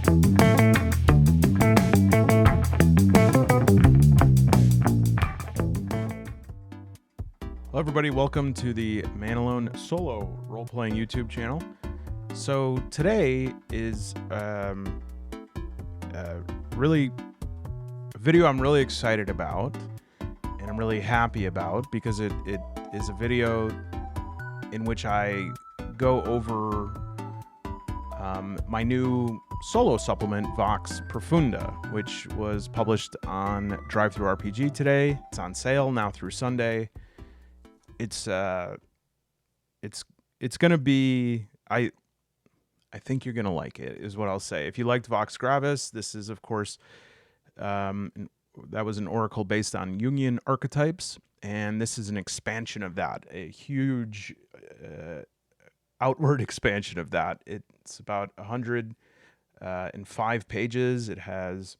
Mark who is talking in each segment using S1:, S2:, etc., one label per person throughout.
S1: Hello everybody, welcome to the Man Alone solo role-playing YouTube channel. So today is really a video I'm really excited about and I'm really happy about because it is a video in which I go over my new solo supplement, Vox Profunda, which was published on DriveThruRPG today. It's on sale now through Sunday. It's gonna be, I think you're gonna like it, is what I'll say. If you liked Vox Gravis, this is of course that was an oracle based on Jungian archetypes, and this is an expansion of that, a huge outward expansion of that. It's about 105 pages. It has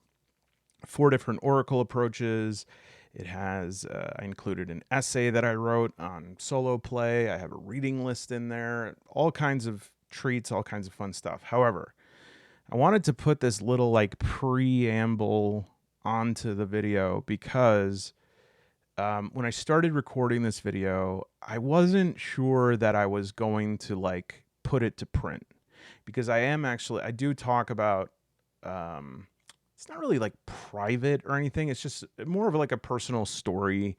S1: 4 different oracle approaches. It has, I included an essay that I wrote on solo play. I have a reading list in there, all kinds of treats, all kinds of fun stuff. However, I wanted to put this little like preamble onto the video because when I started recording this video, I wasn't sure that I was going to like put it to print because I do talk about, it's not really like private or anything. It's just more of like a personal story.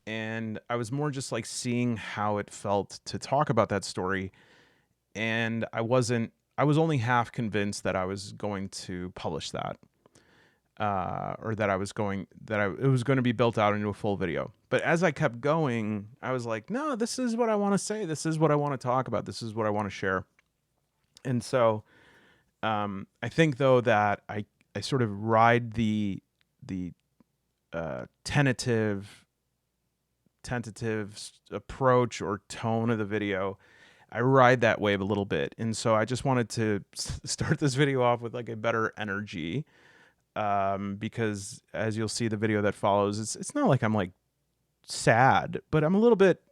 S1: And I was more just like seeing how it felt to talk about that story. And I was only half convinced that I was going to publish that. Or that it was going to be built out into a full video. But as I kept going, I was like, no, this is what I want to say. This is what I want to talk about. This is what I want to share. And so I think though that I sort of ride the tentative approach or tone of the video. I ride that wave a little bit. And so I just wanted to start this video off with like a better energy. Because as you'll see the video that follows, it's not like I'm like sad, but I'm a little bit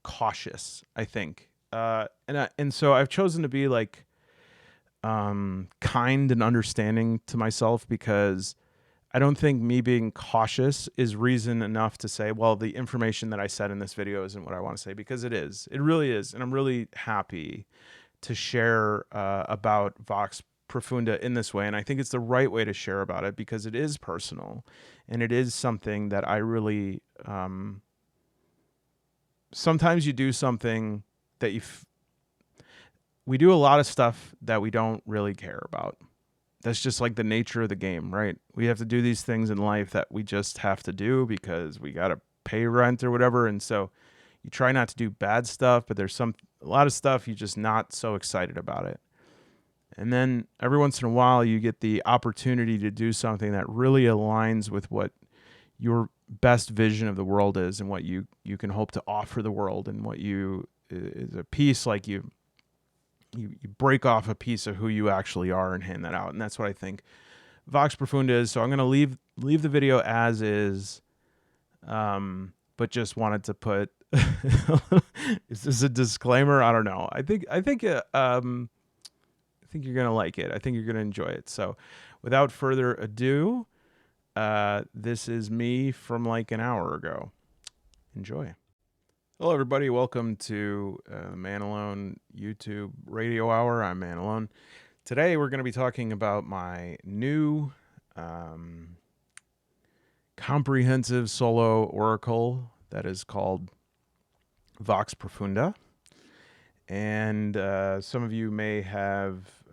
S1: cautious, I think. And so I've chosen to be like kind and understanding to myself because I don't think me being cautious is reason enough to say, well, the information that I said in this video isn't what I want to say, because it is. It really is. And I'm really happy to share about Vox Profunda in this way. And I think it's the right way to share about it because it is personal and it is something that I really, sometimes you do something that we do a lot of stuff that we don't really care about. That's just like the nature of the game, right? We have to do these things in life that we just have to do because we got to pay rent or whatever. And so you try not to do bad stuff, but there's a lot of stuff you're just not so excited about it. And then every once in a while you get the opportunity to do something that really aligns with what your best vision of the world is and what you can hope to offer the world, and what is a piece like you break off a piece of who you actually are and hand that out. And that's what I think Vox Profunda is. So I'm going to leave the video as is, but just wanted to put, is this a disclaimer? I don't know. I think you're going to like it. I think you're going to enjoy it. So without further ado, this is me from like an hour ago. Enjoy. Hello, everybody. Welcome to Man Alone YouTube Radio Hour. I'm Man Alone. Today, we're going to be talking about my new comprehensive solo oracle that is called Vox Profunda. And some of you may have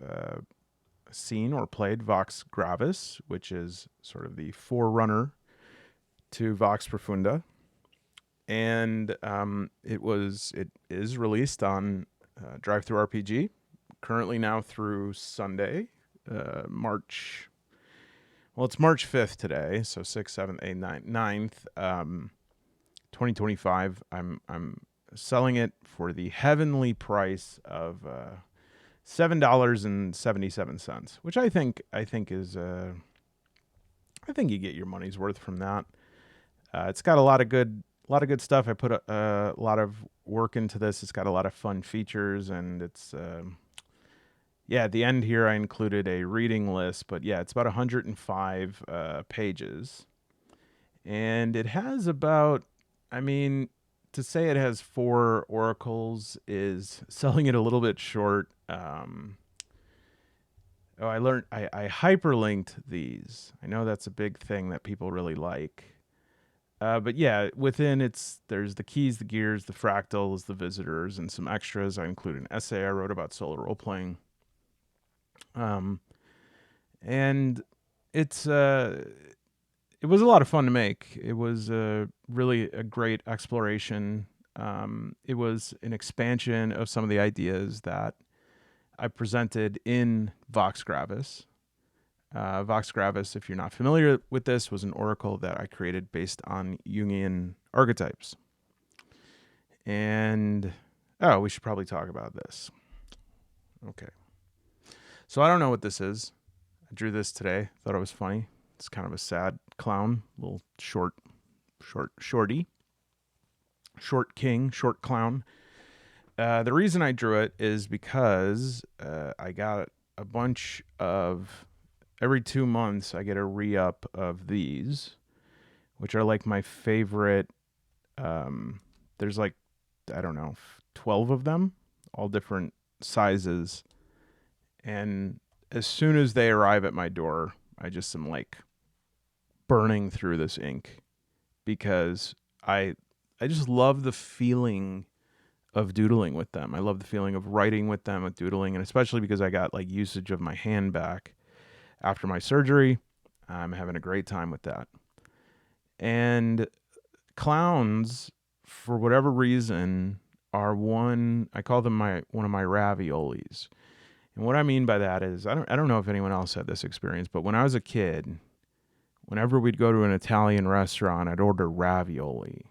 S1: seen or played Vox Gravis, which is sort of the forerunner to Vox Profunda. And it is released on DriveThruRPG, currently now through Sunday, it's March 5th today, so 6th, 7th, 8th, 9th, 2025. I'm selling it for the heavenly price of $7.77, which I think is I think you get your money's worth from that. It's got a lot of good stuff. I put a lot of work into this. It's got a lot of fun features, and it's Yeah, at the end here, I included a reading list, but yeah, it's about 105 pages. And it has about, I mean, to say it has 4 oracles is selling it a little bit short. I hyperlinked these. I know that's a big thing that people really like. But yeah, within there's the keys, the gears, the fractals, the visitors, and some extras. I include an essay I wrote about solo role playing. And it's it was a lot of fun to make. It was really a great exploration. It was an expansion of some of the ideas that I presented in Vox Gravis. Vox Gravis, if you're not familiar with this, was an oracle that I created based on Jungian archetypes. And, we should probably talk about this. Okay. So I don't know what this is. I drew this today. Thought it was funny. It's kind of a sad clown, little shorty, short king, short clown. The reason I drew it is because I got a bunch of, every 2 months I get a re-up of these, which are like my favorite. There's like, I don't know, 12 of them, all different sizes. And as soon as they arrive at my door, I just am like burning through this ink because I just love the feeling of doodling with them. I love the feeling of writing with them, with doodling, and especially because I got like usage of my hand back after my surgery. I'm having a great time with that. And clowns, for whatever reason, are I call them one of my raviolis. And what I mean by that is, I don't know if anyone else had this experience, but when I was a kid, whenever we'd go to an Italian restaurant, I'd order ravioli.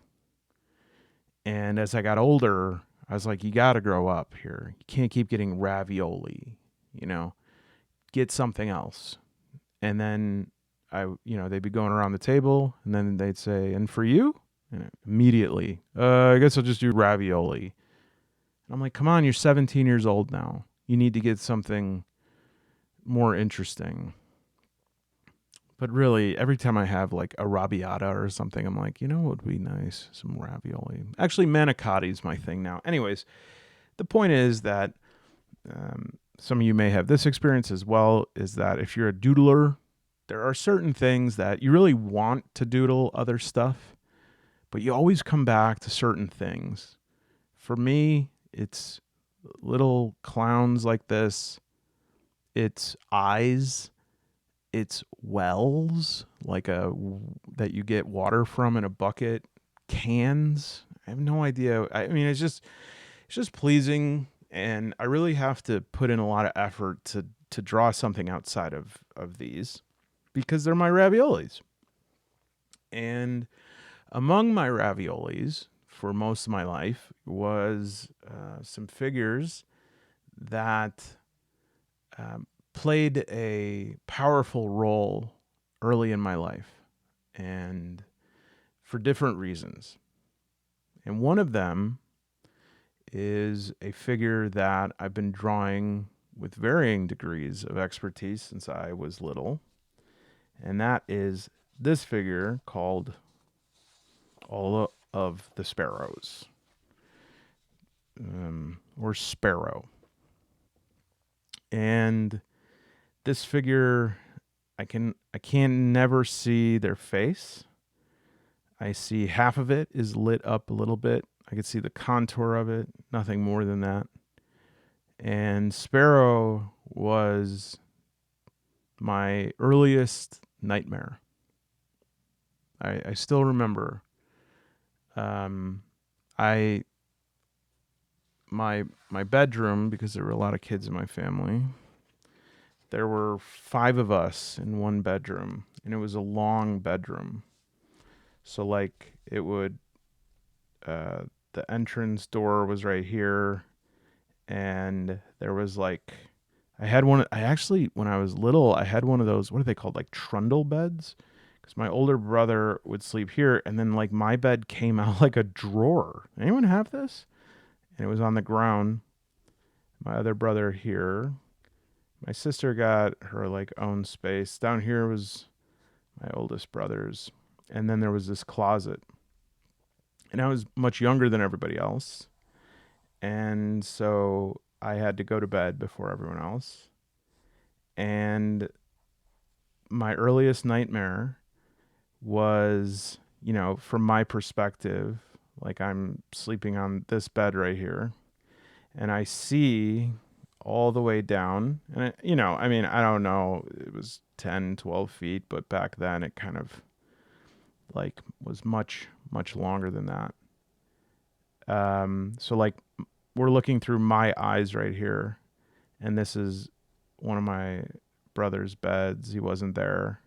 S1: And as I got older, I was like, you got to grow up here. You can't keep getting ravioli, get something else. And then they'd be going around the table and then they'd say, and for you? And immediately, I guess I'll just do ravioli. And I'm like, come on, you're 17 years old now. You need to get something more interesting. But really, every time I have like a arrabbiata or something, I'm like, what would be nice? Some ravioli. Actually, manicotti is my thing now. Anyways, the point is that some of you may have this experience as well, is that if you're a doodler, there are certain things that you really want to doodle other stuff, but you always come back to certain things. For me, it's little clowns like this. It's eyes. It's wells, that you get water from in a bucket. Cans. I have no idea. I mean, it's just pleasing, and I really have to put in a lot of effort to draw something outside of these, because they're my raviolis. And among my raviolis for most of my life was some figures that played a powerful role early in my life, and for different reasons. And one of them is a figure that I've been drawing with varying degrees of expertise since I was little. And that is this figure called All of the Sparrows, or Sparrow. And this figure, I can never see their face. I see half of it is lit up a little bit. I can see the contour of it, nothing more than that. And Sparrow was my earliest nightmare. I still remember. My bedroom, because there were a lot of kids in my family, there were 5 of us in one bedroom, and it was a long bedroom. So like it would, the entrance door was right here, and there was like, when I was little, I had one of those, what are they called? Like trundle beds? Because my older brother would sleep here, and then like my bed came out like a drawer. Anyone have this? And it was on the ground. My other brother here. My sister got her like own space. Down here was my oldest brother's. And then there was this closet. And I was much younger than everybody else. And so I had to go to bed before everyone else. And my earliest nightmare was, from my perspective, like I'm sleeping on this bed right here, and I see all the way down. And, I don't know, it was 10, 12 feet, but back then it kind of like was much, much longer than that. So like we're looking through my eyes right here, and this is one of my brother's beds. He wasn't there.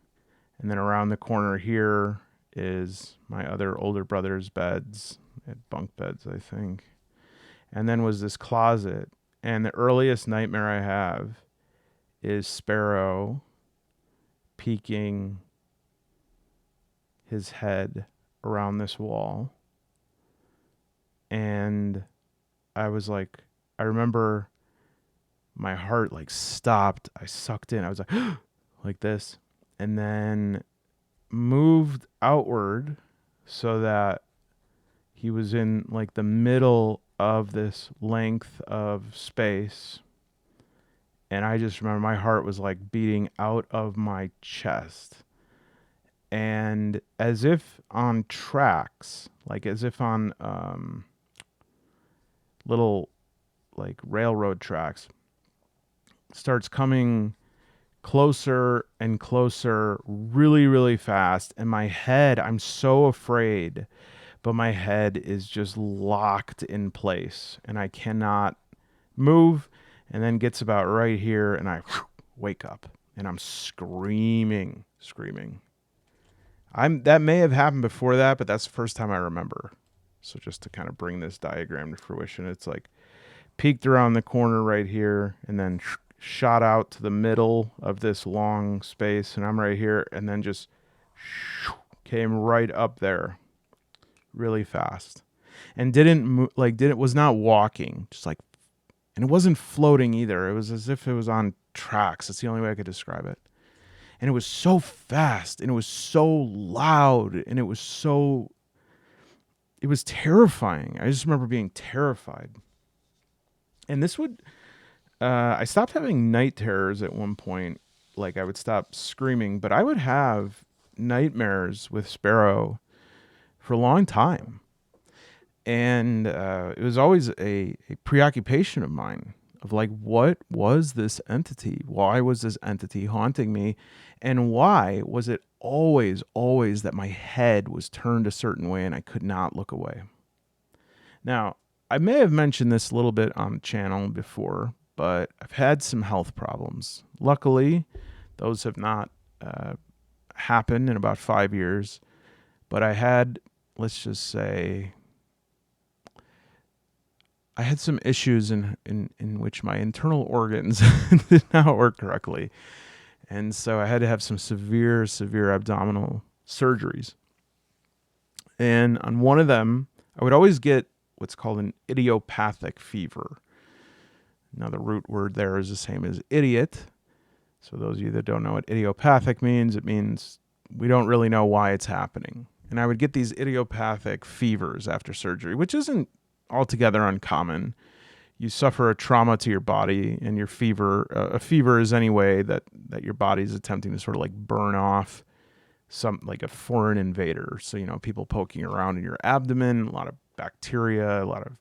S1: And then around the corner here is my other older brother's beds, bunk beds, I think. And then was this closet. And the earliest nightmare I have is Sparrow peeking his head around this wall. And I was like, I remember my heart like stopped. I sucked in. I was like, like this. And then moved outward so that he was in like the middle of this length of space. And I just remember my heart was like beating out of my chest. And as if on tracks, like as if on little like railroad tracks, starts coming closer and closer really, really fast. And my head, I'm so afraid, but my head is just locked in place and I cannot move. And then gets about right here and I wake up and I'm screaming. That may have happened before that, but that's the first time I remember. So just to kind of bring this diagram to fruition, it's like peeked around the corner right here and then shot out to the middle of this long space, and I'm right here, and then just came right up there really fast and was not walking, just like, and it wasn't floating either. It was as if it was on tracks. That's the only way I could describe it. And it was so fast and it was so loud and it was terrifying. I just remember being terrified. And this would, I stopped having night terrors at one point. Like I would stop screaming, but I would have nightmares with Sparrow for a long time. And it was always a preoccupation of mine of like, what was this entity? Why was this entity haunting me? And why was it always that my head was turned a certain way and I could not look away? Now, I may have mentioned this a little bit on the channel before, but I've had some health problems. Luckily, those have not happened in about 5 years. But I had, let's just say, I had some issues in which my internal organs did not work correctly. And so I had to have some severe abdominal surgeries. And on one of them, I would always get what's called an idiopathic fever. Now, the root word there is the same as idiot. So those of you that don't know what idiopathic means, it means we don't really know why it's happening. And I would get these idiopathic fevers after surgery, which isn't altogether uncommon. You suffer a trauma to your body, and your fever, a fever is any way that your body's attempting to sort of like burn off some, like a foreign invader. So, people poking around in your abdomen, a lot of bacteria, a lot of,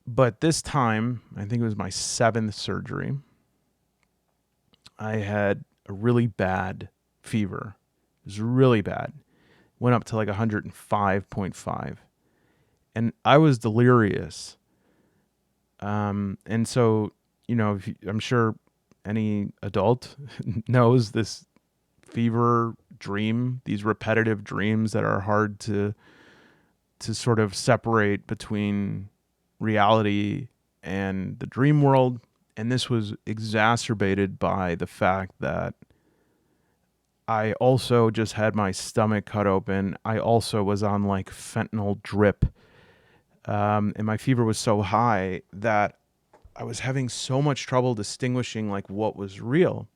S1: But this time, I think it was my 7th surgery, I had a really bad fever. It was really bad. Went up to like 105.5. And I was delirious. And so, I'm sure any adult knows this fever dream, these repetitive dreams that are hard to sort of separate between reality and the dream world. And this was exacerbated by the fact that I also just had my stomach cut open. I also was on like fentanyl drip. And my fever was so high that I was having so much trouble distinguishing like what was real.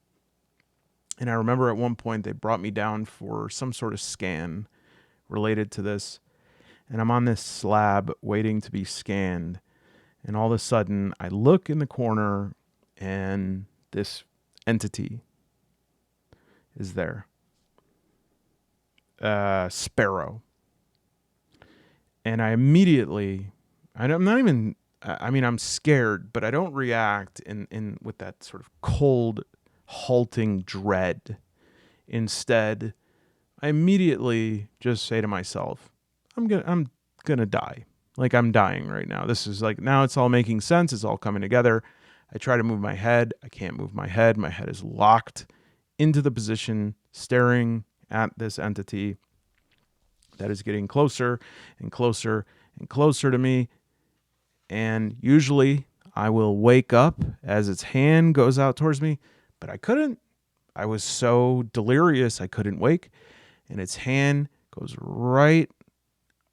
S1: And I remember at one point they brought me down for some sort of scan related to this. And I'm on this slab waiting to be scanned. And all of a sudden I look in the corner and this entity is there. Sparrow. And I immediately, I'm not even, I mean, I'm scared, but I don't react in with that sort of cold, halting dread. Instead, I immediately just say to myself, I'm gonna die. Like, I'm dying right now. This is like, now it's all making sense. It's all coming together. I try to move my head. I can't move my head. My head is locked into the position, staring at this entity that is getting closer and closer and closer to me. And usually I will wake up as its hand goes out towards me, but I couldn't. I was so delirious I couldn't wake. And its hand goes right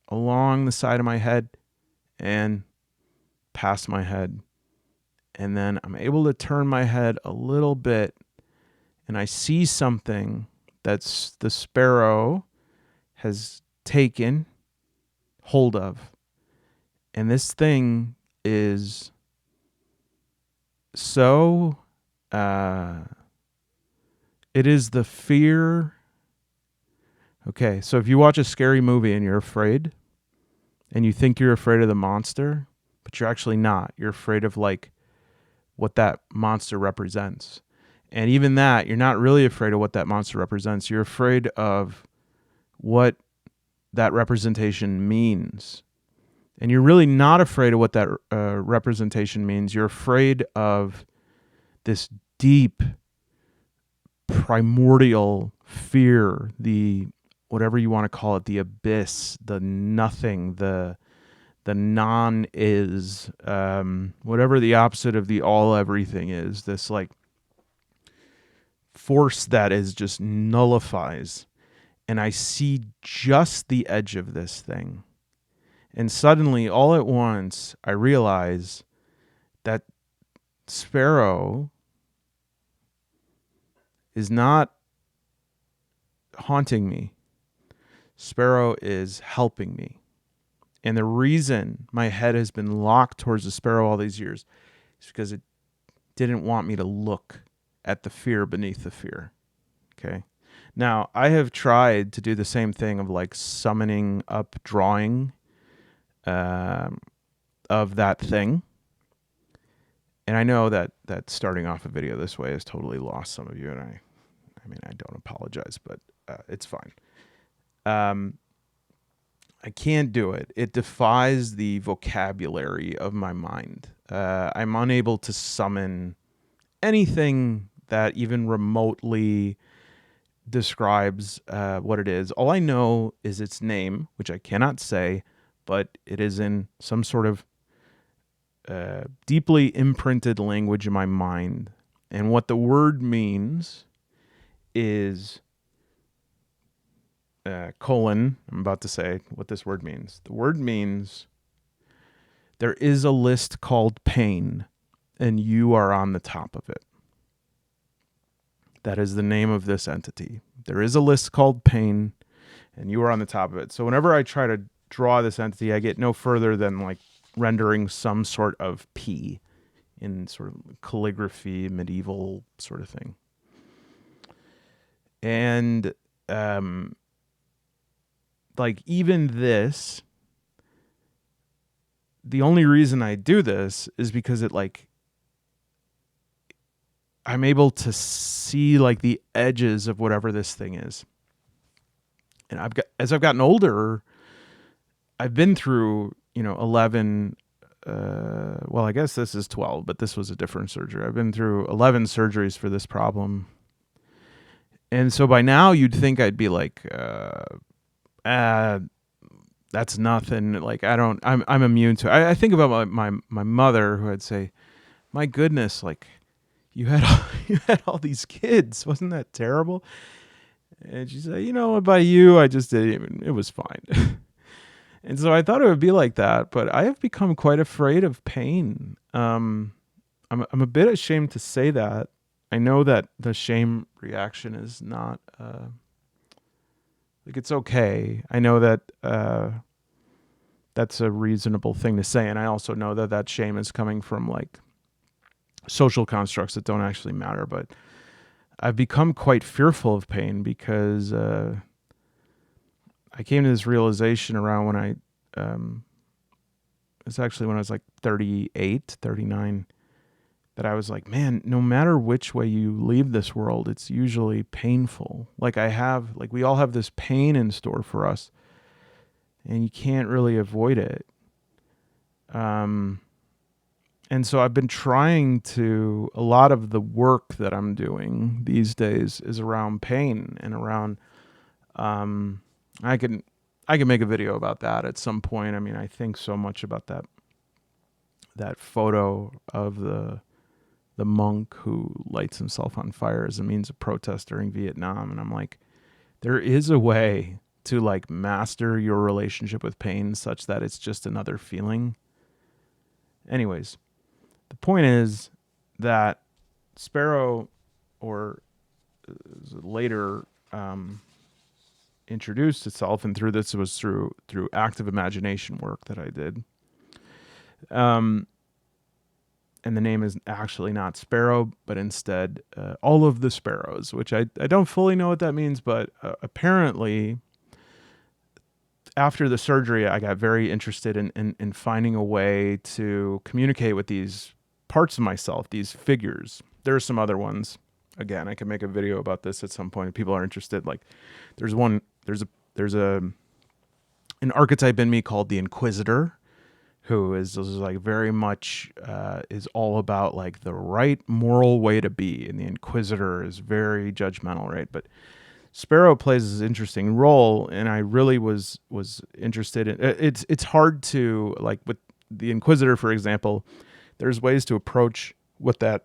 S1: along the side of my head and past my head. And then I'm able to turn my head a little bit and I see something that's the sparrow has taken hold of. And this thing is so, it is the fear. Okay, so if you watch a scary movie and you're afraid, and you think you're afraid of the monster, but you're actually not. You're afraid of like what that monster represents. And even that, you're not really afraid of what that monster represents. You're afraid of what that representation means. And you're really not afraid of what that representation means. You're afraid of this deep, primordial fear, the whatever you want to call it, the abyss, the nothing, the non-is, whatever the opposite of the all everything is, this like force that is just nullifies. And I see just the edge of this thing. And suddenly, all at once, I realize that sparrow is not haunting me. Sparrow is helping me. And the reason my head has been locked towards the sparrow all these years is because it didn't want me to look at the fear beneath the fear. Okay. Now, I have tried to do the same thing of like summoning up drawing of that thing. And I know that starting off a video this way has totally lost some of you. And I mean, I don't apologize, but it's fine. I can't do it. It defies the vocabulary of my mind. I'm unable to summon anything that even remotely describes what it is. All I know is its name, which I cannot say, but it is in some sort of deeply imprinted language in my mind. And what the word means is colon. I'm about to say what this word means. The word means there is a list called pain, and you are on the top of it. That is the name of this entity. There is a list called pain, and you are on the top of it. So whenever I try to draw this entity, I get no further than like rendering some sort of P in sort of calligraphy, medieval sort of thing. And like even this, the only reason I do this is because it like I'm able to see like the edges of whatever this thing is. And as I've gotten older, I've been through, 11, well, I guess this is 12, but this was a different surgery. I've been through 11 surgeries for this problem. And so by now you'd think I'd be like, that's nothing. Like, I'm immune to it. I think about my mother, who I'd say, my goodness, like you had all these kids. Wasn't that terrible? And she'd say, by you, I just did it was fine. And so I thought it would be like that, but I have become quite afraid of pain. I'm a bit ashamed to say that. I know that the shame reaction is not like it's okay. I know that that's a reasonable thing to say, and I also know that that shame is coming from like social constructs that don't actually matter. But I've become quite fearful of pain because I came to this realization around when it's actually when I was like 38, 39, that I was like, man, no matter which way you leave this world, it's usually painful. Like we all have this pain in store for us, and you can't really avoid it. And so I've been trying a lot of the work that I'm doing these days is around pain and around, I can make a video about that at some point. I mean, I think so much about that photo of the monk who lights himself on fire as a means of protest during Vietnam. And I'm like, there is a way to like master your relationship with pain such that it's just another feeling. Anyways, the point is that Sparrow, or later introduced itself, and through this was through active imagination work that I did. And the name is actually not Sparrow, but instead all of the sparrows, which I don't fully know what that means, but apparently after the surgery, I got very interested in finding a way to communicate with these parts of myself, these figures. There are some other ones. Again, I can make a video about this at some point if people are interested. Like there's an archetype in me called the Inquisitor, who is like very much is all about like the right moral way to be, and the Inquisitor is very judgmental, right? But Sparrow plays this interesting role, and I really was interested in it. It's hard to, like with the Inquisitor, for example, there's ways to approach what that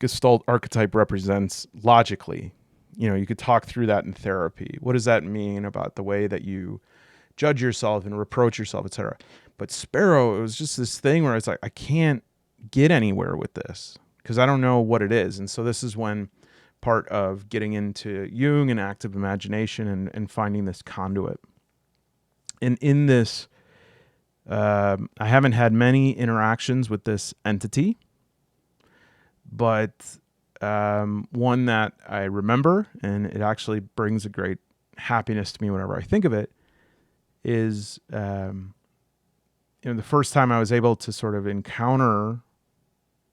S1: Gestalt archetype represents logically. You know, you could talk through that in therapy. What does that mean about the way that you judge yourself and reproach yourself, etc.? But Sparrow, it was just this thing where it's like, I can't get anywhere with this because I don't know what it is. And so this is when part of getting into Jung and active imagination and finding this conduit. And in this, I haven't had many interactions with this entity, but one that I remember, and it actually brings a great happiness to me whenever I think of it, is the first time I was able to sort of encounter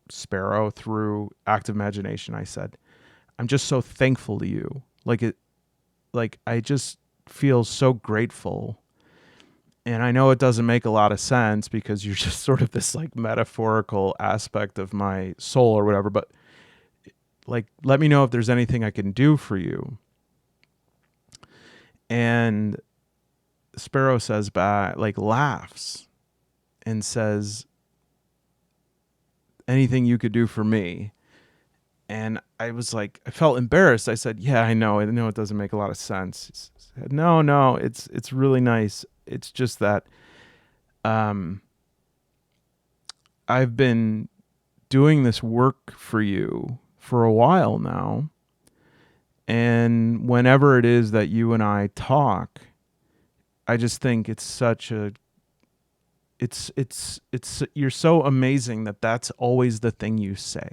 S1: Sparrow through active imagination, I said, I'm just so thankful to you. I just feel so grateful. And I know it doesn't make a lot of sense because you're just sort of this like metaphorical aspect of my soul or whatever, but like, let me know if there's anything I can do for you. And Sparrow says back, like laughs and says, anything you could do for me. And I was like, I felt embarrassed. I said, yeah, I know it doesn't make a lot of sense. He said, no, it's really nice. It's just that I've been doing this work for you for a while now. And whenever it is that you and I talk, I just think it's such a, you're so amazing that that's always the thing you say.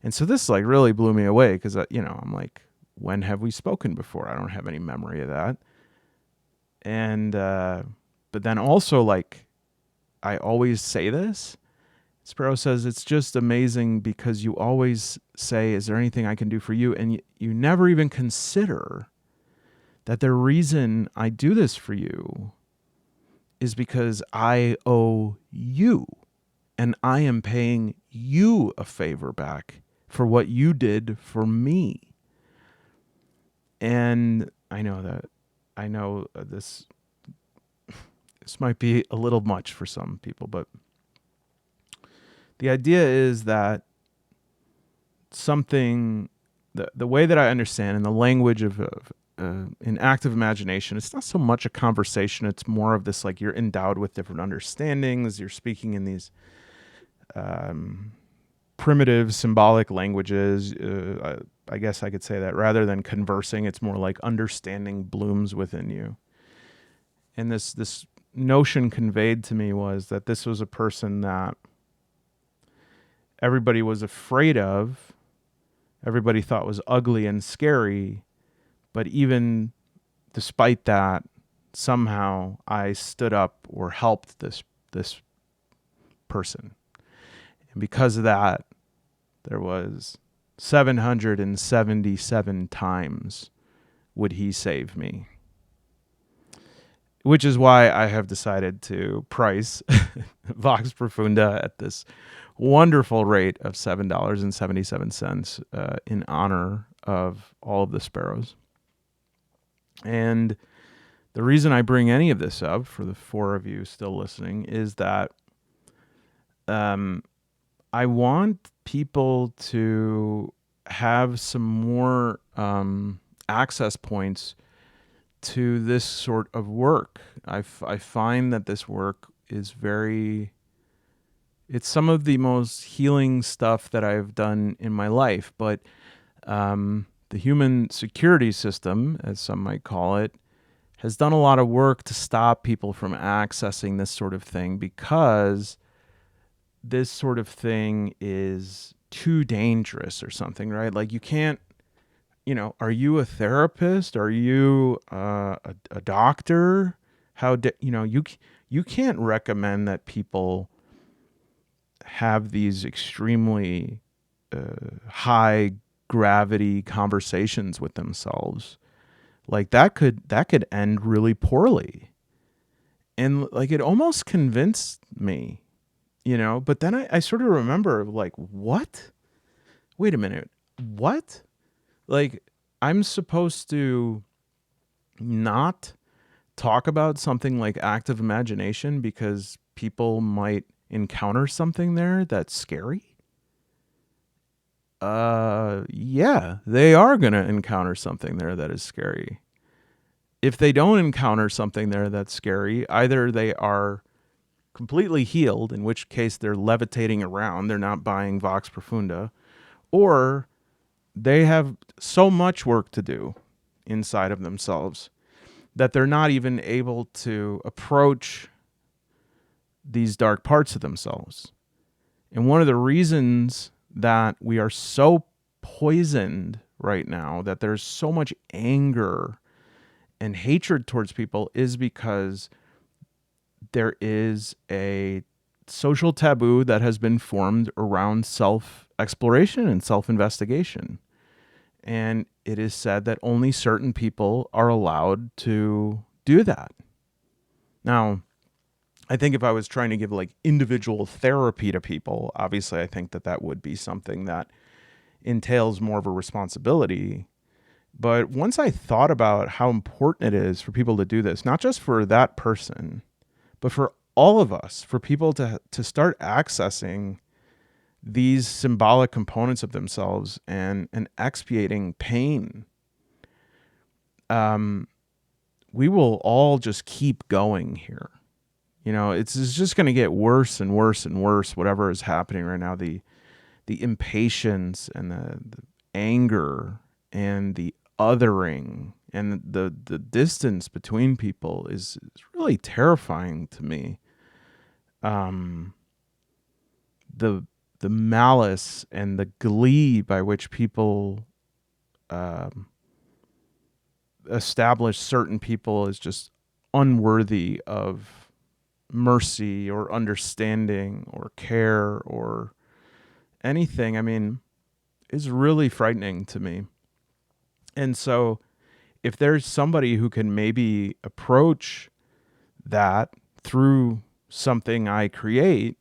S1: And so this like really blew me away because, I'm like, when have we spoken before? I don't have any memory of that. And, but then also like, I always say this. Sparrow says, it's just amazing because you always say, is there anything I can do for you? And you never even consider that the reason I do this for you is because I owe you, and I am paying you a favor back for what you did for me. And I know this might be a little much for some people, but the idea is that something, the way that I understand in the language of in active imagination, it's not so much a conversation. It's more of this, like, you're endowed with different understandings. You're speaking in these primitive symbolic languages. I guess I could say that rather than conversing, it's more like understanding blooms within you. And this notion conveyed to me was that this was a person that everybody was afraid of, everybody thought was ugly and scary, but even despite that, somehow I stood up or helped this person. And because of that, there was 777 times would he save me. Which is why I have decided to price Vox Profunda at this wonderful rate of $7.77 in honor of all of the sparrows. And the reason I bring any of this up for the 4 of you still listening is that I want people to have some more access points to this sort of work. I find that this work is it's some of the most healing stuff that I've done in my life, but the human security system, as some might call it, has done a lot of work to stop people from accessing this sort of thing because this sort of thing is too dangerous or something, right? Like you can't, are you a therapist? Are you a doctor? You can't recommend that people have these extremely high gravity conversations with themselves. Like that could end really poorly. And like it almost convinced me, but then I sort of remember like, what? Wait a minute. What? Like, I'm supposed to not talk about something like active imagination because people might encounter something there that's scary? Yeah, they are going to encounter something there that is scary. If they don't encounter something there that's scary, either they are completely healed, in which case they're levitating around, they're not buying Vox Profunda, or they have so much work to do inside of themselves that they're not even able to approach these dark parts of themselves. And one of the reasons that we are so poisoned right now, that there's so much anger and hatred towards people, is because there is a social taboo that has been formed around self-exploration and self-investigation. And it is said that only certain people are allowed to do that. Now, I think if I was trying to give like individual therapy to people, obviously I think that would be something that entails more of a responsibility. But once I thought about how important it is for people to do this, not just for that person, but for all of us, for people to start accessing these symbolic components of themselves and expiating pain, we will all just keep going here. It's just going to get worse and worse and worse, whatever is happening right now. The impatience and the anger and the othering and the distance between people is really terrifying to me. The malice and the glee by which people establish certain people as just unworthy of mercy or understanding or care or anything, is really frightening to me. And so if there's somebody who can maybe approach that through something I create,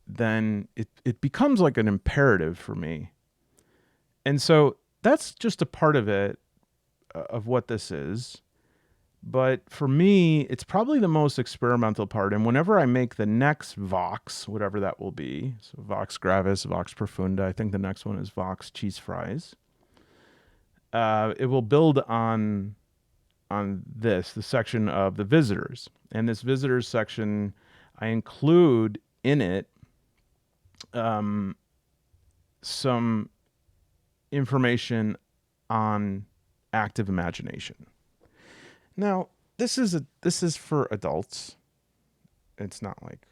S1: then it becomes like an imperative for me. And so that's just a part of it, of what this is. But for me, it's probably the most experimental part. And whenever I make the next Vox, whatever that will be, so Vox Gravis, Vox Profunda, I think the next one is Vox Cheese Fries. It will build on the section of the visitors. And this visitors section, I include in it some information on active imagination. Now, this is for adults. It's not like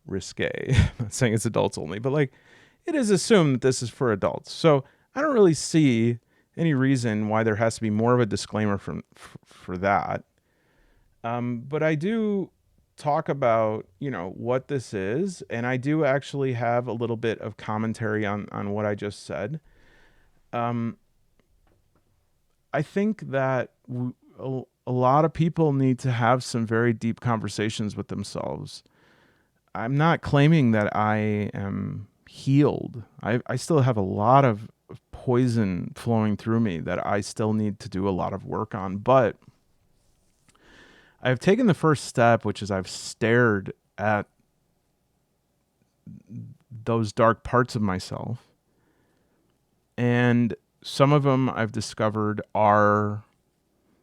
S1: risque. I'm not saying it's adults only, but like it is assumed that this is for adults. So I don't really see any reason why there has to be more of a disclaimer for that. But I do talk about, what this is, and I do actually have a little bit of commentary on what I just said. I think that a lot of people need to have some very deep conversations with themselves. I'm not claiming that I am healed. I still have a lot of poison flowing through me that I still need to do a lot of work on. But I've taken the first step, which is I've stared at those dark parts of myself. And some of them I've discovered are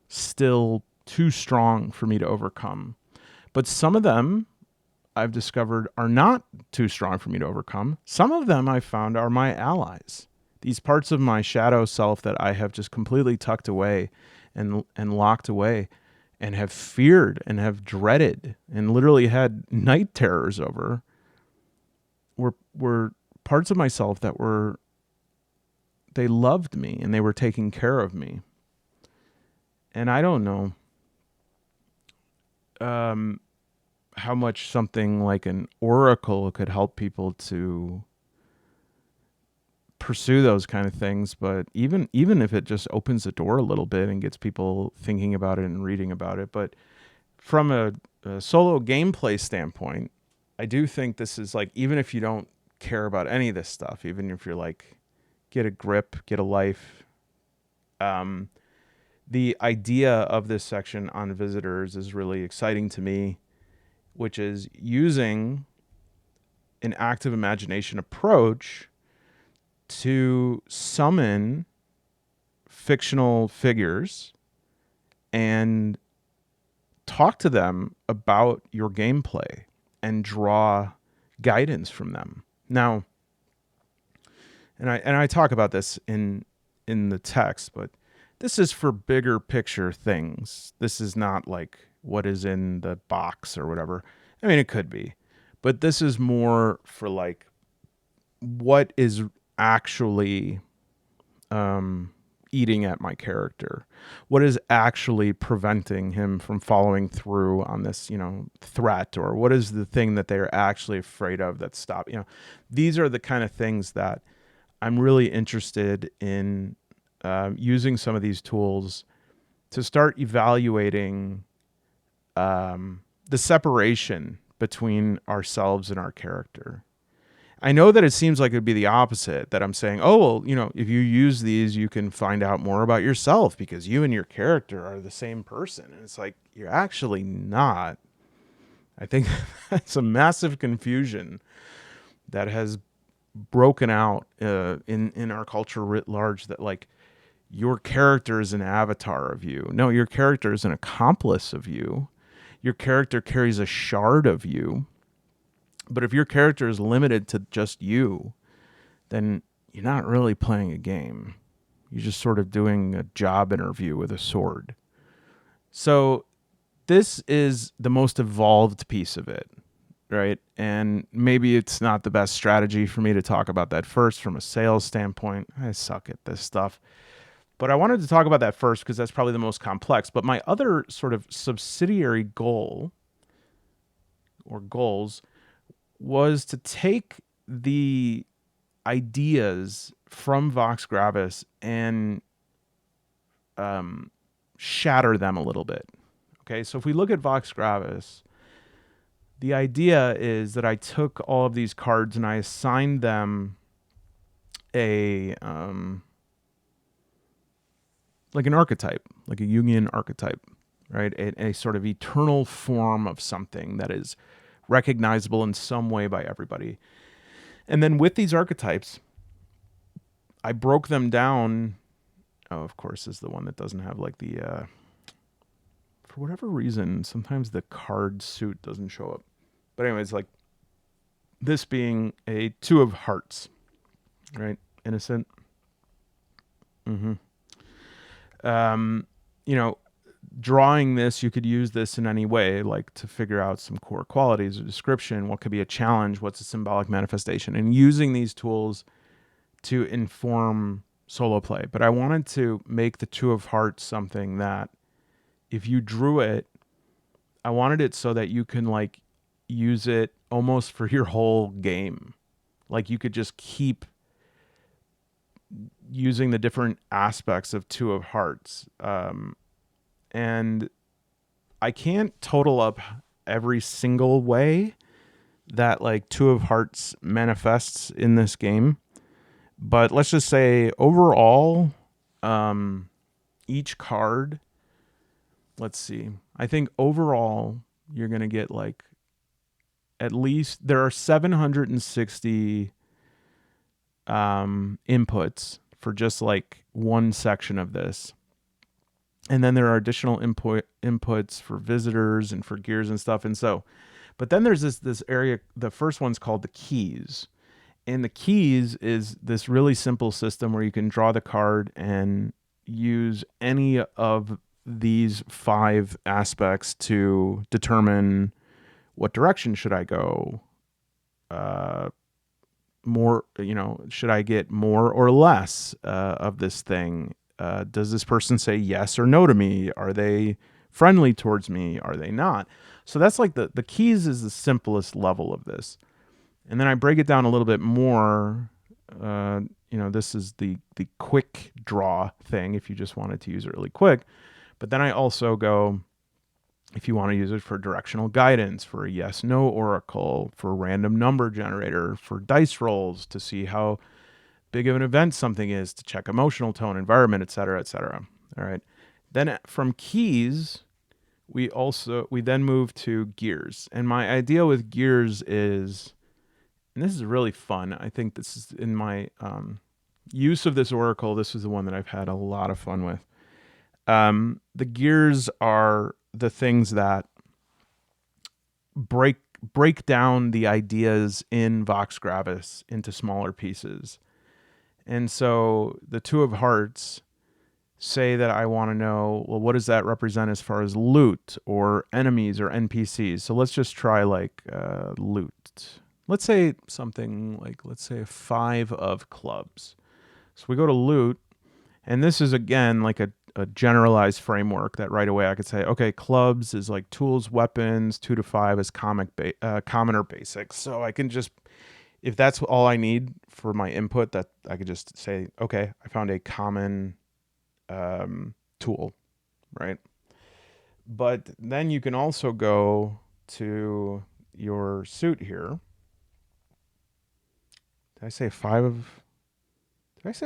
S1: still too strong for me to overcome. But some of them I've discovered are not too strong for me to overcome. Some of them I found are my allies. These parts of my shadow self that I have just completely tucked away and locked away and have feared and have dreaded and literally had night terrors over were parts of myself that they loved me and they were taking care of me. And I don't know how much something like an oracle could help people to pursue those kind of things, but even if it just opens the door a little bit and gets people thinking about it and reading about it. But from a solo gameplay standpoint, I do think this is like, even if you don't care about any of this stuff, even if you're like, get a grip, get a life, the idea of this section on visitors is really exciting to me, which is using an active imagination approach to summon fictional figures and talk to them about your gameplay and draw guidance from them. Now, and I talk about this in the text, but this is for bigger picture things. This is not like what is in the box or whatever. I mean, it could be, but this is more for like what is actually eating at my character. What is actually preventing him from following through on this, threat, or what is the thing that they're actually afraid of that stop, these are the kind of things that I'm really interested in using some of these tools to start evaluating the separation between ourselves and our character. I know that it seems like it would be the opposite, that I'm saying, oh, well, if you use these, you can find out more about yourself because you and your character are the same person. And it's like, you're actually not. I think that's a massive confusion that has broken out in our culture writ large, that like your character is an avatar of you. No, your character is an accomplice of you. Your character carries a shard of you. But if your character is limited to just you, then you're not really playing a game. You're just sort of doing a job interview with a sword. So this is the most evolved piece of it, right? And maybe it's not the best strategy for me to talk about that first from a sales standpoint. I suck at this stuff. But I wanted to talk about that first because that's probably the most complex. But my other sort of subsidiary goal or goals was to take the ideas from Vox Gravis and shatter them a little bit. Okay, so if we look at Vox Gravis, the idea is that I took all of these cards and I assigned them a like an archetype, like a Jungian archetype, right? A sort of eternal form of something that is recognizable in some way by everybody. And then with these archetypes, I broke them down. Oh, of course, is the one that doesn't have like the, for whatever reason, sometimes the card suit doesn't show up. But anyways, like This being a two of hearts, right? Innocent. Mm-hmm. You know, drawing this, you could use this in any way, like to figure out some core qualities or description. What could be a challenge? What's a symbolic manifestation? And using these tools to inform solo play. But I wanted to make the two of hearts something that if you drew it, I wanted it so that you can like use it almost for your whole game. Like you could just keep using the different aspects of two of hearts. And I can't total up every single way that like two of hearts manifests in this game. But let's just say overall, each card, let's see, I think overall you're going to get like at least there are 760 inputs for just like one section of this. And then there are additional inputs for visitors and for gears and stuff. And so, but then there's this area, the first one's called the keys. And the keys is this really simple system where you can draw the card and use any of these 5 aspects to determine what direction should I go. More, should I get more or less of this thing? Does this person say yes or no to me? Are they friendly towards me? Are they not? So that's like the keys is the simplest level of this. And then I break it down a little bit more. This is the quick draw thing if you just wanted to use it really quick. But then I also go, if you want to use it for directional guidance, for a yes-no oracle, for a random number generator, for dice rolls to see how big of an event something is, to check emotional tone, environment, et cetera, et cetera. All right. Then from keys, we then move to gears. And my idea with gears is, and this is really fun. I think this is in my use of this oracle. This is the one that I've had a lot of fun with. The gears are the things that break down the ideas in Vox Gravis into smaller pieces. And so the two of hearts say that I want to know, well, what does that represent as far as loot or enemies or NPCs? So let's just try like loot. Let's say something like, let's say 5 of clubs. So we go to loot, and this is again like a generalized framework that right away I could say, okay, clubs is like tools, weapons, 2 to 5 is common or basic. So I can just, if that's all I need for my input, that I could just say, okay, I found a common tool, right? But then you can also go to your suit here. Did I say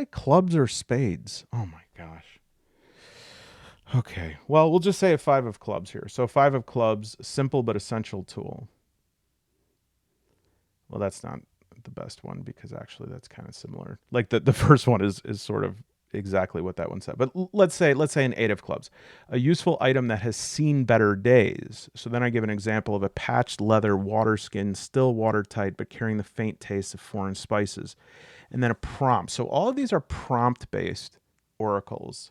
S1: clubs or spades? Oh my gosh. Okay, well, we'll just say a 5 of clubs here. So 5 of clubs, simple but essential tool. Well, that's not the best one because actually that's kind of similar. Like the first one is sort of exactly what that one said. But let's say an 8 of clubs, a useful item that has seen better days. So then I give an example of a patched leather water skin, still watertight, but carrying the faint taste of foreign spices. And then a prompt. So all of these are prompt-based oracles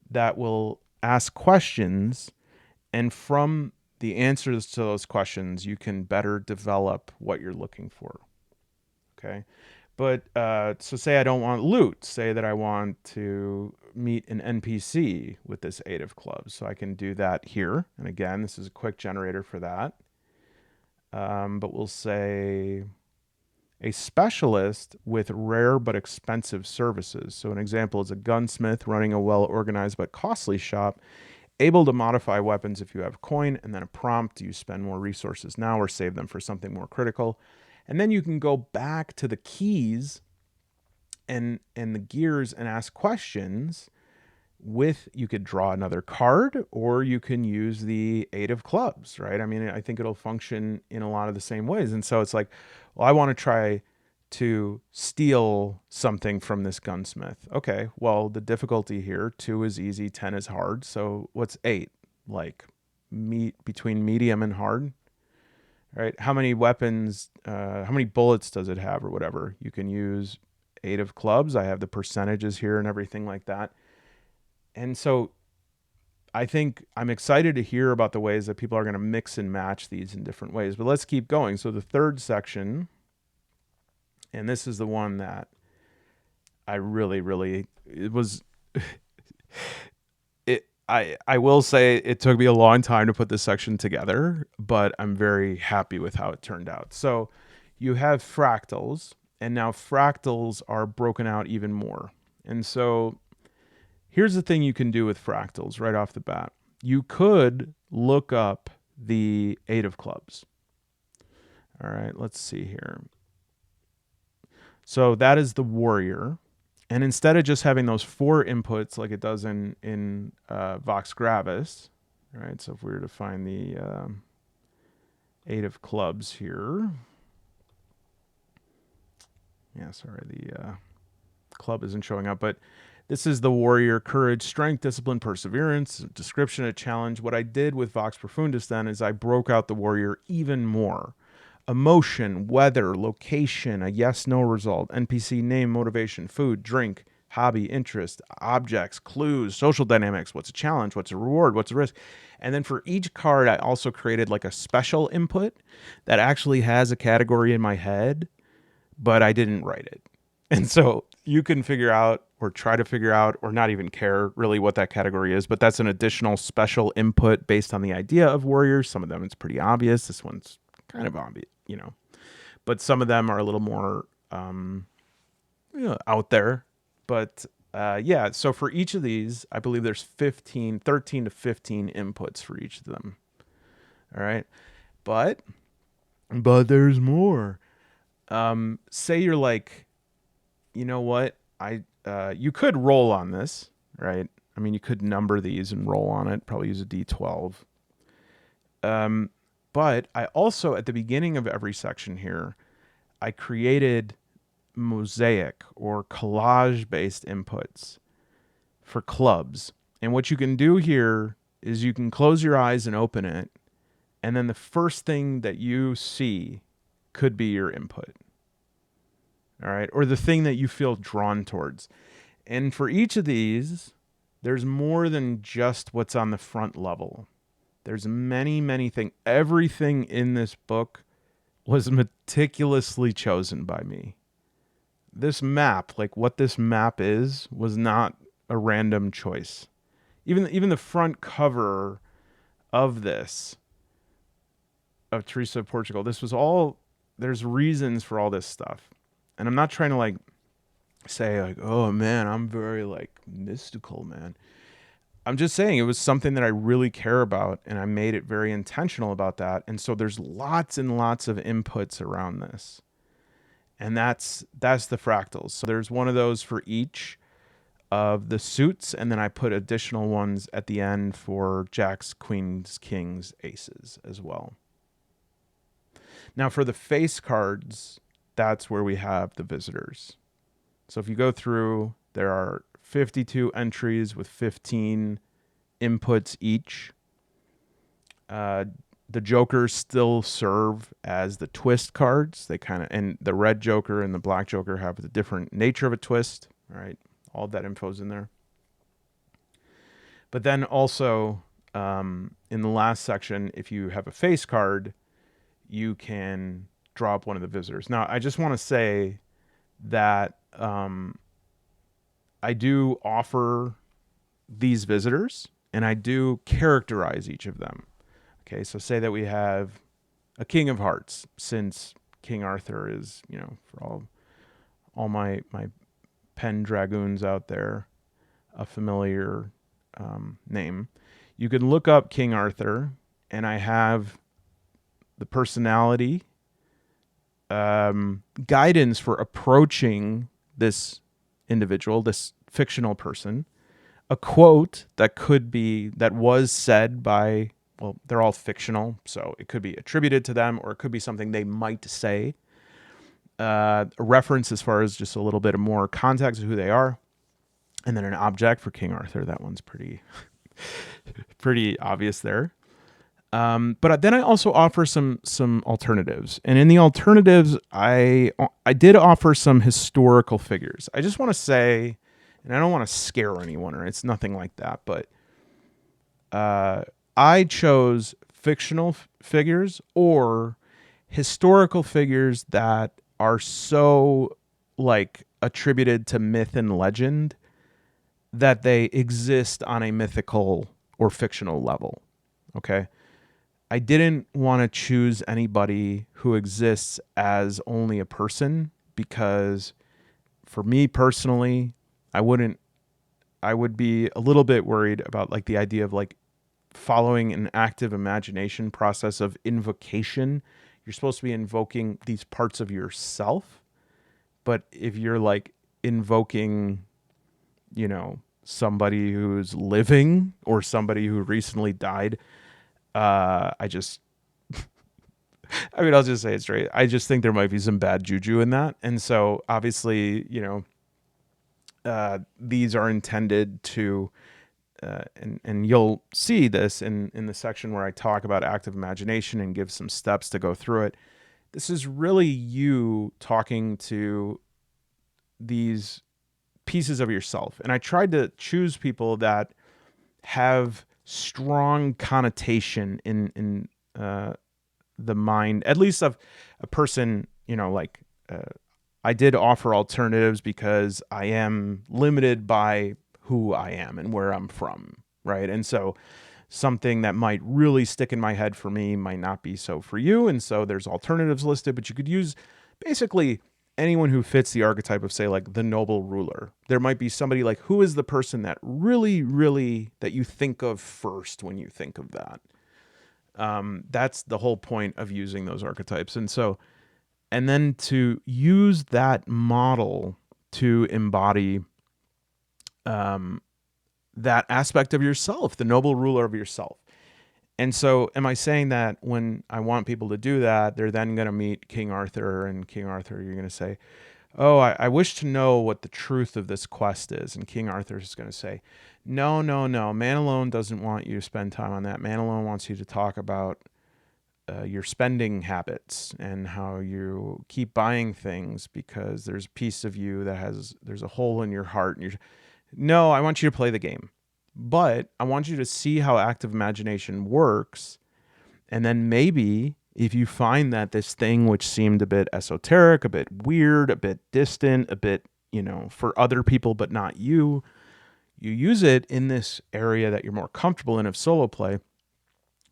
S1: that will ask questions, and from the answers to those questions, you can better develop what you're looking for. Okay. But so say I don't want loot. Say that I want to meet an NPC with this 8 of clubs. So I can do that here. And again, this is a quick generator for that. But we'll say a specialist with rare but expensive services. So an example is a gunsmith running a well-organized but costly shop, able to modify weapons if you have coin, and then a prompt, do you spend more resources now or save them for something more critical? And then you can go back to the keys and the gears and ask questions you could draw another card, or you can use the 8 of clubs, right? I mean, I think it'll function in a lot of the same ways. And so it's like, well, I want to try to steal something from this gunsmith. Okay, well, the difficulty here, 2 is easy, 10 is hard. So what's 8? Like between medium and hard, right? How many weapons, how many bullets does it have or whatever? You can use 8 of clubs. I have the percentages here and everything like that. And so I think I'm excited to hear about the ways that people are going to mix and match these in different ways. But let's keep going. So the third section, and this is the one that I really, it was, I will say it took me a long time to put this section together, but I'm very happy with how it turned out. So you have fractals, and now fractals are broken out even more. And so here's the thing you can do with fractals right off the bat. You could look up the 8 of clubs. All right, let's see here. So that is the warrior. And instead of just having those 4 inputs like it does in Vox Gravis, right? So if we were to find the 8 of clubs here. Yeah, sorry, the club isn't showing up, but this is the warrior: courage, strength, discipline, perseverance, description, a challenge. What I did with Vox Profundus then is I broke out the warrior even more. Emotion, weather, location, a yes/no result, NPC name, motivation, food, drink, hobby, interest, objects, clues, social dynamics, what's a challenge, what's a reward, what's a risk. And then for each card, I also created like a special input that actually has a category in my head, but I didn't write it. And so you can figure out or try to figure out or not even care really what that category is, but that's an additional special input based on the idea of warriors. Some of them it's pretty obvious. This one's kind of obvious, but some of them are a little more out there. But yeah, so for each of these, I believe there's 13 to 15 inputs for each of them. All right. But there's more. Say you're like, you know what? You could roll on this, right? I mean, you could number these and roll on it, probably use a D12. But I also, at the beginning of every section here, I created mosaic or collage-based inputs for clubs. And what you can do here is you can close your eyes and open it, and then the first thing that you see could be your input. All right, or the thing that you feel drawn towards. And for each of these, there's more than just what's on the front level. There's many things. Everything in this book was meticulously chosen by me. This map, like what this map is, was not a random choice. Even the front cover of this, of Teresa of Portugal, this was all, there's reasons for all this stuff. And I'm not trying to like say like, oh man, I'm very like mystical, man. I'm just saying it was something that I really care about, and I made it very intentional about that. And so there's lots and lots of inputs around this. And that's the fractals. So there's one of those for each of the suits, and then I put additional ones at the end for jacks, queens, kings, aces as well. Now for the face cards, that's where we have the visitors. So if you go through, there are 52 entries with 15 inputs each. The jokers still serve as the twist cards. They kind of, and the red joker and the black joker have the different nature of a twist. All right, all of that info's in there. But then also in the last section, if you have a face card, you can draw up one of the visitors. Now, I just want to say that I do offer these visitors, and I do characterize each of them. Okay, so say that we have a King of Hearts, since King Arthur is, for all my pen dragoons out there, a familiar name. You can look up King Arthur, and I have the personality, guidance for approaching this individual, this fictional person, a quote that was said by, well, they're all fictional, so it could be attributed to them, or it could be something they might say, a reference as far as just a little bit of more context of who they are, and then an object for King Arthur. That one's pretty obvious there. But then I also offer some alternatives, and in the alternatives, I did offer some historical figures. I just want to say, and I don't want to scare anyone, or it's nothing like that, but I chose fictional figures or historical figures that are so like attributed to myth and legend that they exist on a mythical or fictional level. Okay. I didn't want to choose anybody who exists as only a person, because for me personally, I would be a little bit worried about like the idea of like following an active imagination process of invocation. You're supposed to be invoking these parts of yourself, but if you're like invoking, somebody who's living or somebody who recently died, I just I mean, I'll just say it straight. I just think there might be some bad juju in that. And so obviously, these are intended to, and you'll see this in the section where I talk about active imagination and give some steps to go through it. This is really you talking to these pieces of yourself. And I tried to choose people that have strong connotation in the mind, at least of a person, I did offer alternatives because I am limited by who I am and where I'm from, right? And so something that might really stick in my head for me might not be so for you. And so there's alternatives listed, but you could use basically anyone who fits the archetype of, say, like the noble ruler. There might be somebody like, who is the person that really, really, that you think of first when you think of that? That's the whole point of using those archetypes. And then to use that model to embody that aspect of yourself, the noble ruler of yourself. And so am I saying that when I want people to do that, they're then going to meet King Arthur, and King Arthur, you're going to say, oh, I wish to know what the truth of this quest is. And King Arthur is going to say, no, Man alone doesn't want you to spend time on that. Man alone wants you to talk about your spending habits and how you keep buying things because there's a piece of you there's a hole in your heart. And no, I want you to play the game, but I want you to see how active imagination works. And then maybe if you find that this thing, which seemed a bit esoteric, a bit weird, a bit distant, a bit, for other people, but not you, you use it in this area that you're more comfortable in of solo play.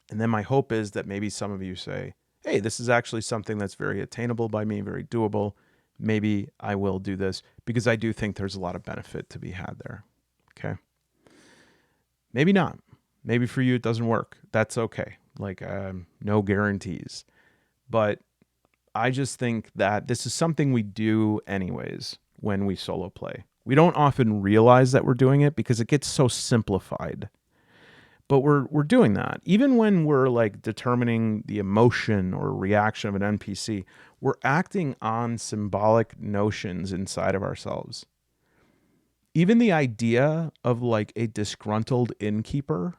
S1: And then my hope is that maybe some of you say, hey, this is actually something that's very attainable by me, very doable. Maybe I will do this, because I do think there's a lot of benefit to be had there. Okay. Maybe not. Maybe for you it doesn't work. That's okay. Like, no guarantees. But I just think that this is something we do anyways when we solo play. We don't often realize that we're doing it because it gets so simplified. But we're doing that. Even when we're like determining the emotion or reaction of an NPC, we're acting on symbolic notions inside of ourselves. Even the idea of like a disgruntled innkeeper.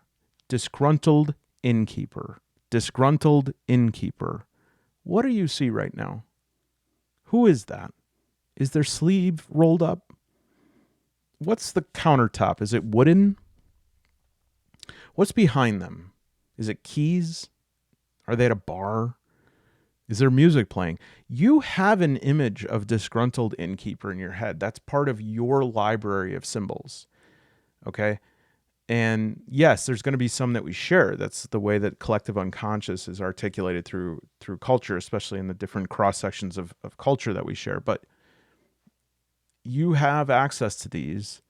S1: What do you see right now? Who is that? Is their sleeve rolled up? What's the countertop? Is it wooden? What's behind them? Is it keys? Are they at a bar? Is there music playing? You have an image of disgruntled innkeeper in your head. That's part of your library of symbols. Okay? And yes, there's going to be some that we share. That's the way that collective unconscious is articulated through culture, especially in the different cross sections of culture that we share. But you have access to these,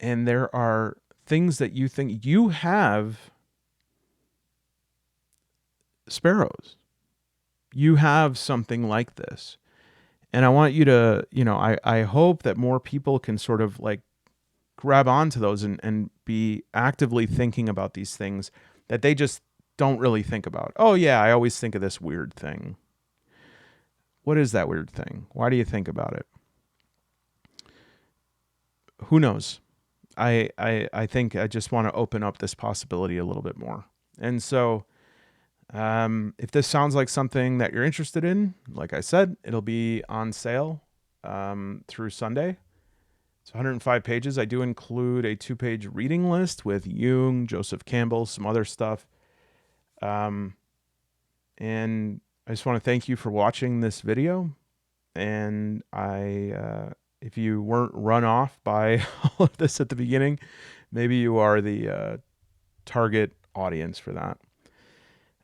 S1: and there are things that you think you have. Sparrows. You have something like this. And I want you to, I hope that more people can sort of like grab onto those and be actively thinking about these things that they just don't really think about. Oh yeah, I always think of this weird thing. What is that weird thing? Why do you think about it? Who knows? I think I just want to open up this possibility a little bit more. And so If this sounds like something that you're interested in, like I said, it'll be on sale through Sunday. It's 105 pages. I do include a 2-page reading list with Jung, Joseph Campbell, some other stuff. And I just want to thank you for watching this video. And if you weren't run off by all of this at the beginning, maybe you are the target audience for that.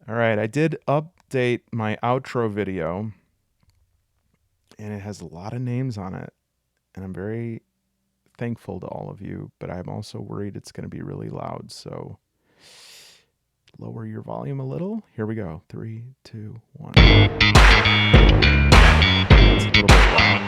S1: All right, I did update my outro video, and it has a lot of names on it, and I'm very thankful to all of you, but I'm also worried it's going to be really loud, so lower your volume a little. Here we go. 3, 2, 1. It's a little bit loud.